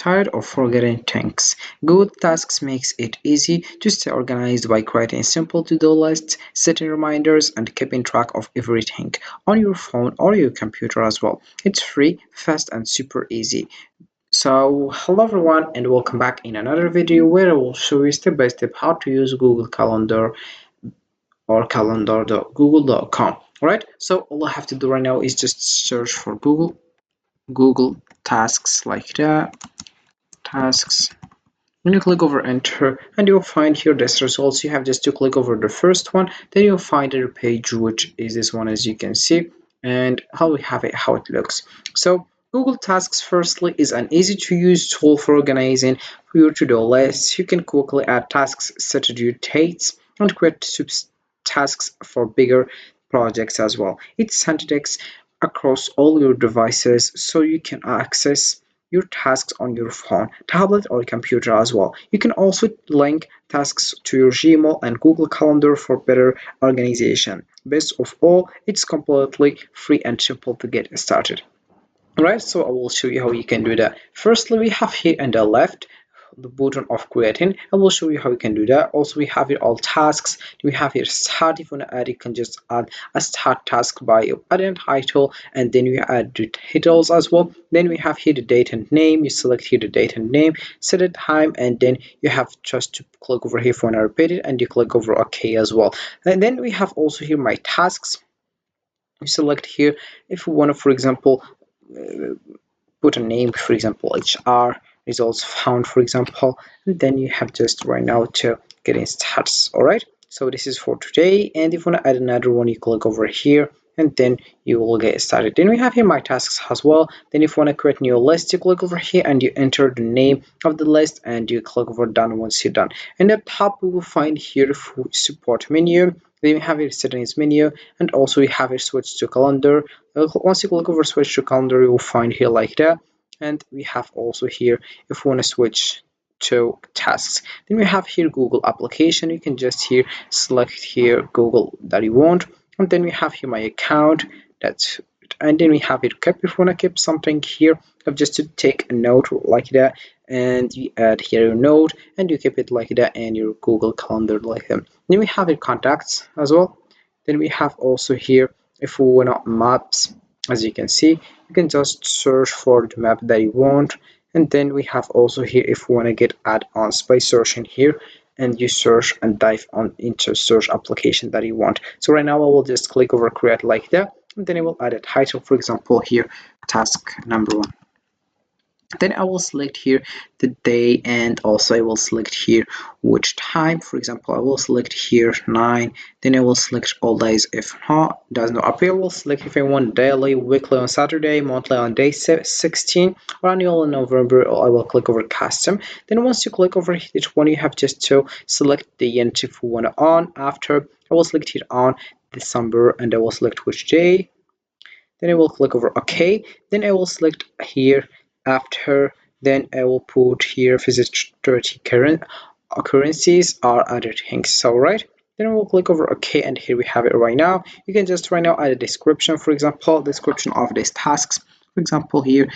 tired of forgetting things? Google Tasks makes it easy to stay organized by creating simple to-do lists, setting reminders, and keeping track of everything on your phone or your computer as well. It's free, fast, and super easy. So, hello everyone, and welcome back in another video where I will show you step by step how to use Google Calendar or calendar.google.com. Alright, so all I have to do right now is just search for Google Tasks like that, tasks. When you click over enter and you'll find here this results, you have just to click over the first one, then you'll find your page, which is this one as you can see, and how we have it, how it looks. So Google Tasks firstly is an easy to use tool for organizing your to-do lists. You can quickly add tasks, set due dates, and create tasks for bigger projects as well. It synthetics across all your devices so you can access your tasks on your phone, tablet, or computer as well. You can also link tasks to your Gmail and Google Calendar for better organization. Best of all, it's completely free and simple to get started. Right, so I will show you how you can do that. Firstly, we have here on the left the button of creating. I will show you how you can do that. Also, we have here all tasks. We have here start. If you want to add, you can just add a start task by adding title, and then you add the titles as well. Then we have here the date and name. You select here the date and name, set a time, and then you have just to click over here if you want to repeat it, and you click over OK as well. And then we have also here my tasks. You select here if you want to, for example, put a name, for example HR results found, for example, and then you have just right now to getting started. All right, so this is for today, and if you want to add another one, you click over here and then you will get started. Then we have here my tasks as well. Then if you want to create new list, you click over here and you enter the name of the list and you click over done once you're done. And at the top we will find here the support menu. Then we have your settings menu, and also we have a switch to calendar. Once you click over switch to calendar, you will find here like that. And we have also here if you want to switch to tasks, then we have here Google application. You can just here select here Google that you want, and then we have here my account. That's and then we have it kept. If you want to keep something here, just to take a note like that, and you add here your note and you keep it like that, and your Google Calendar like that. Then we have your contacts as well. Then we have also here if we want maps, as you can see, you can just search for the map that you want. And then we have also here if we want to get add-ons by searching here, and you search and dive on into search application that you want. So right now I will just click over create like that, and then I will add a title, for example here task number 1. Then I will select here the day, and also I will select here which time. For example, I will select here 9. Then I will select all days. If not, does not appear, I will select if I want daily, weekly on Saturday, monthly on day 16, or annual in November. I will click over custom. Then once you click over each one, you have just to select the end if you want on. After, I will select here on December, and I will select which day. Then I will click over OK. Then I will select here after. Then I will put here visit 30 currencies or other things. So right, then we'll click over OK, and here we have it right now. You can just right now add a description, for example description of these tasks, for example here.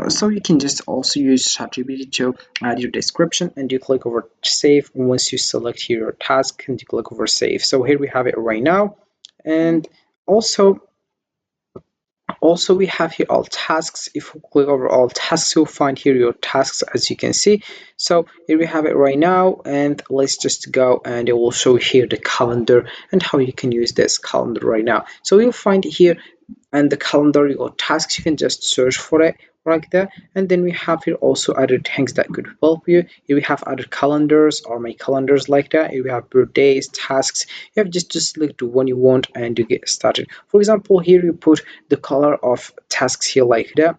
So you can just also use ChatGPT to add your description, and you click over save. Once you select here your task, and you click over save. So here we have it right now. And also we have here all tasks. If you click over all tasks, you'll find here your tasks, as you can see. So here we have it right now, and let's just go and it will show here the calendar and how you can use this calendar right now. So you'll find here and the calendar your tasks. You can just search for it like that, and then we have here also other things that could help you. Here we have other calendars or my calendars like that. Here we have birthdays, tasks. You have just to select the one you want and you get started. For example, here you put the color of tasks here like that,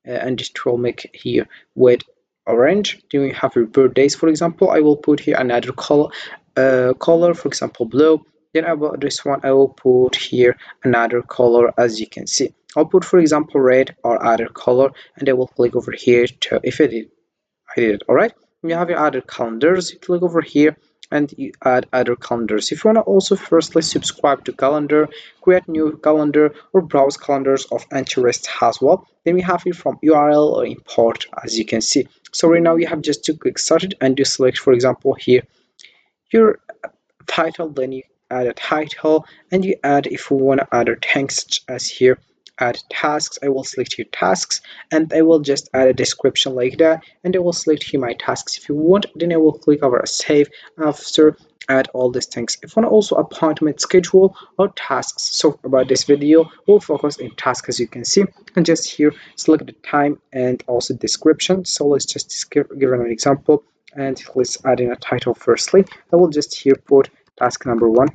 and it will make here with orange. Then we have your birthdays, for example. I will put here another color, for example blue. Then about this one I will put here another color, as you can see. I'll put, for example, red or other color, and I will click over here to if I did it. All right, we have your other calendars. You click over here and you add other calendars. If you want to also firstly subscribe to calendar, create new calendar, or browse calendars of interest as well, then we have it from URL or import, as you can see. So right now you have just to click started and you select, for example, here your title, then you add a title and you add, if you want to add a text as here, add tasks. I will select here tasks and I will just add a description like that, and I will select here my tasks. If you want, then I will click over a save. After, add all these things. If you want also appointment schedule or tasks, so about this video we'll focus in tasks, as you can see, and just here select the time and also description. So let's just give an example, and let's add in a title. Firstly, I will just here put task number 1,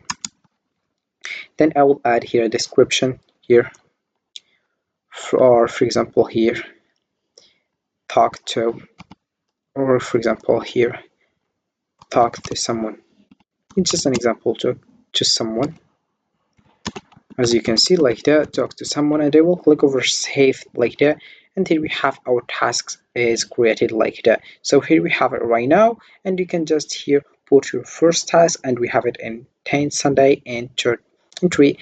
then I will add here a description here, for example here talk to, or for example here talk to someone. It's just an example to someone, as you can see, like that, talk to someone, and I will click over save like that, and here we have our tasks is created like that. So here we have it right now, and you can just here put your first task, and we have it in 10 Sunday and 3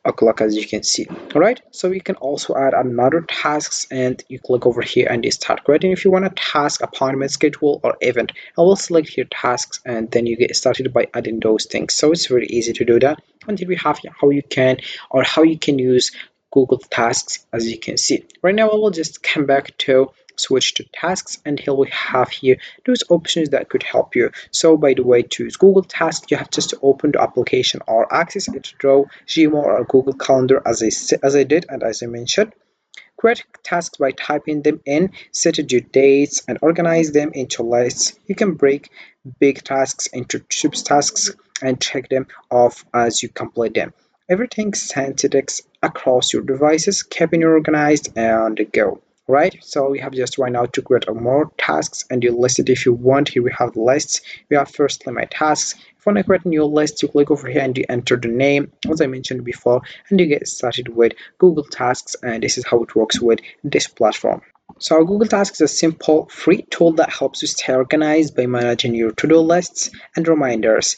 o'clock, as you can see. All right, so you can also add another tasks, and you click over here and you start creating. If you want a task, appointment schedule, or event, I will select here tasks, and then you get started by adding those things. So it's very easy to do that. And here we have how you can, or how you can use Google Tasks, as you can see. Right now I will just come back to switch to tasks, and here we have here those options that could help you. So by the way, to use Google Tasks, you have just to open the application or access it through Gmail or Google Calendar, as I did and as I mentioned. Create tasks by typing them in, set due dates, and organize them into lists. You can break big tasks into subtasks and check them off as you complete them. Everything synthetics across your devices, keeping you organized and go. Right, so we have just right now to create more tasks, and you list it if you want. Here we have lists. We have firstly my tasks. If you want to create a new list, you click over here and you enter the name, as I mentioned before, and you get started with Google Tasks, and this is how it works with this platform. So Google Tasks is a simple free tool that helps you stay organized by managing your to-do lists and reminders.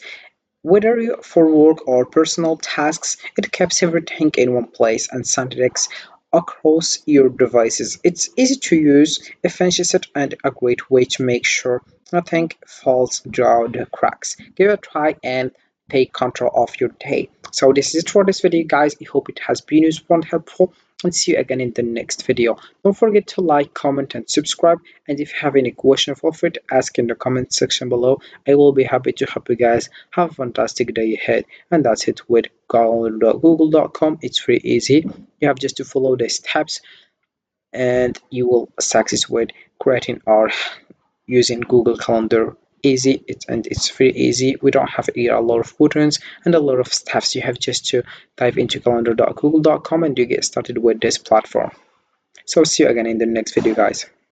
Whether for work or personal tasks, it keeps everything in one place and synthetics across your devices. It's easy to use, efficient, and a great way to make sure nothing falls through the cracks. Give it a try and take control of your day. So this is it for this video, guys. I hope it has been useful and helpful, and see you again in the next video. Don't forget to like, comment, and subscribe, and if you have any question, feel free to ask in the comment section below. I will be happy to help you guys. Have a fantastic day ahead, and that's it with google.com. It's very easy. You have just to follow the steps, and you will success with creating or using Google Calendar. Easy, it's very easy. We don't have here a lot of buttons and a lot of steps. You have just to type into calendar.google.com and you get started with this platform. So see you again in the next video, guys.